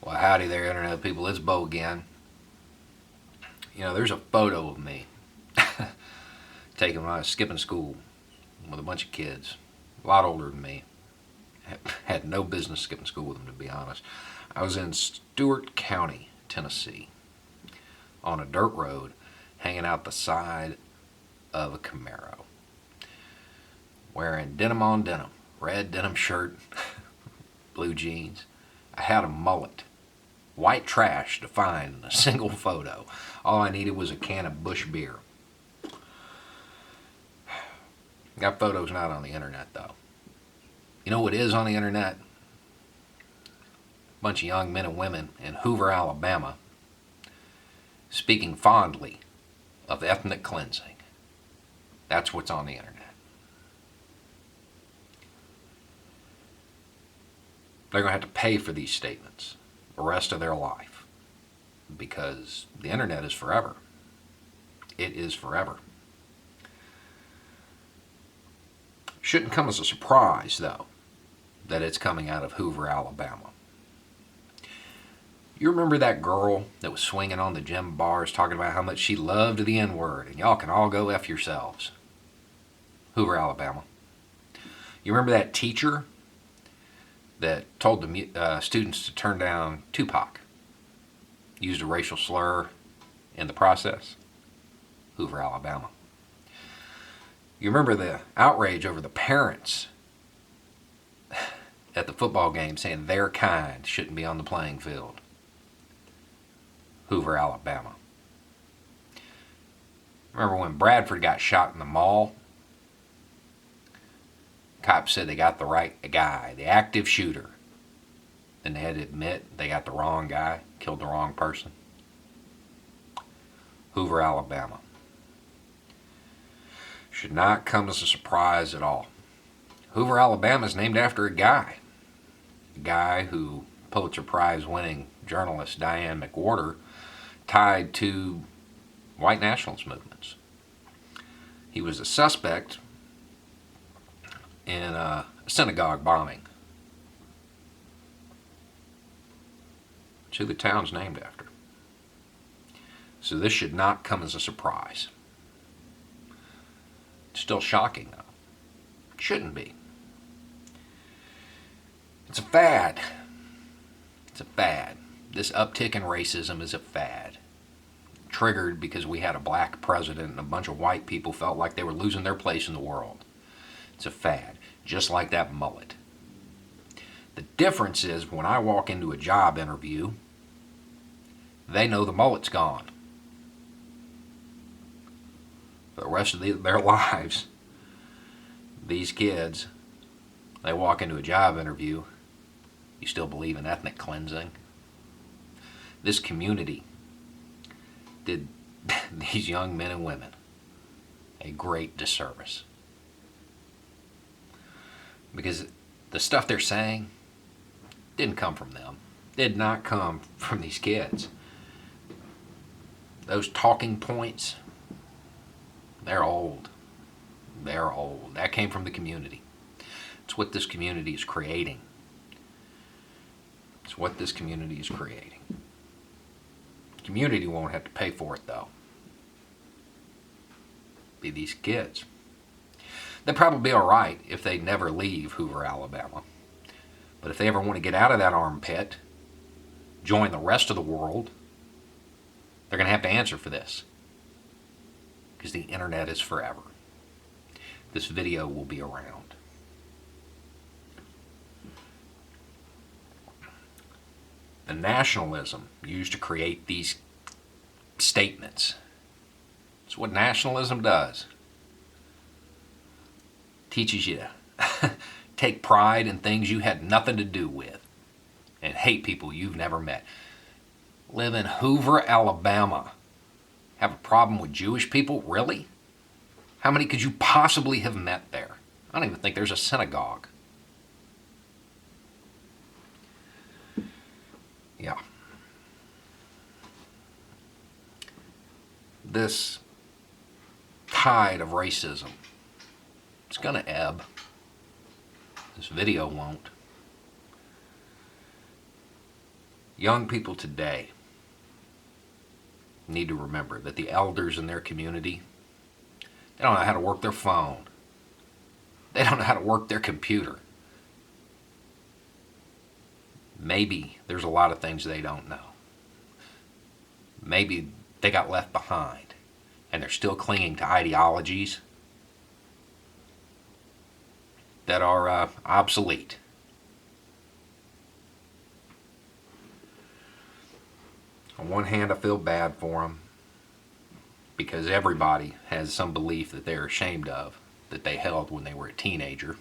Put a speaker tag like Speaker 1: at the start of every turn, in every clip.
Speaker 1: Well, howdy there, Internet people. It's Bo again. There's a photo of me taken when I was skipping school with a bunch of kids, a lot older than me. Had no business skipping school with them, to be honest. I was in Stewart County, Tennessee, on a dirt road, hanging out the side of a Camaro, wearing denim on denim, red denim shirt, blue jeans. I had a mullet. White trash to find in a single photo. All I needed was a can of Busch beer. That photo's not on the internet, though. You know what is on the internet? A bunch of young men and women in Hoover, Alabama, speaking fondly of ethnic cleansing. That's what's on the internet. They're going to have to pay for these statements the rest of their life, because the internet is forever. It is forever. Shouldn't come as a surprise, though, that it's coming out of Hoover, Alabama. You remember that girl that was swinging on the gym bars talking about how much she loved the N-word, and y'all can all go F yourselves? Hoover, Alabama. You remember that teacher that told the students to turn down Tupac, used a racial slur in the process? Hoover, Alabama. You remember the outrage over the parents at the football game saying their kind shouldn't be on the playing field? Hoover, Alabama. Remember when Bradford got shot in the mall? Cops said they got the right guy, the active shooter. Then they had to admit they got the wrong guy, killed the wrong person. Hoover, Alabama. Should not come as a surprise at all. Hoover, Alabama is named after a guy who Pulitzer Prize winning journalist Diane McWhorter tied to white nationalist movements. He was a suspect in a synagogue bombing. It's who the town's named after. So this should not come as a surprise. It's still shocking, though. It shouldn't be. It's a fad. It's a fad. This uptick in racism is a fad. Triggered because we had a black president and a bunch of white people felt like they were losing their place in the world. It's a fad, just like that mullet. The difference is when I walk into a job interview, they know the mullet's gone. For the rest of their lives, these kids, they walk into a job interview, you still believe in ethnic cleansing? This community did these young men and women a great disservice. Because the stuff they're saying didn't come from them. Did not come from these kids. Those talking points, they're old. They're old. That came from the community. It's what this community is creating. It's what this community is creating. The community won't have to pay for it, though. Be these kids. They'd probably be all right if they never leave Hoover, Alabama. But if they ever want to get out of that armpit, join the rest of the world, they're going to have to answer for this. Because the internet is forever. This video will be around. The nationalism used to create these statements. It's what nationalism does. Teaches you to take pride in things you had nothing to do with and hate people you've never met. Live in Hoover, Alabama. Have a problem with Jewish people? Really? How many could you possibly have met there? I don't even think there's a synagogue. Yeah. This tide of racism, it's going to ebb. This video won't. Young people today need to remember that the elders in their community, they don't know how to work their phone. They don't know how to work their computer. Maybe there's a lot of things they don't know. Maybe they got left behind and they're still clinging to ideologies that are obsolete. On one hand, I feel bad for them because everybody has some belief that they're ashamed of that they held when they were a teenager,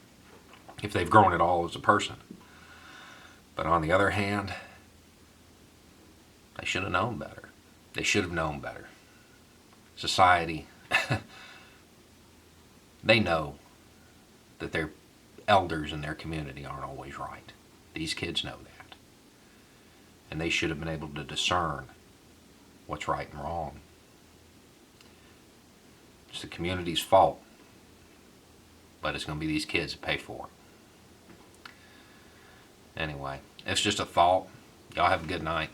Speaker 1: if they've grown at all as a person. But on the other hand, they should have known better. They should have known better. Society, they know that their elders in their community aren't always right. These kids know that. And they should have been able to discern what's right and wrong. It's the community's fault, but it's going to be these kids that pay for it. Anyway, it's just a thought. Y'all have a good night.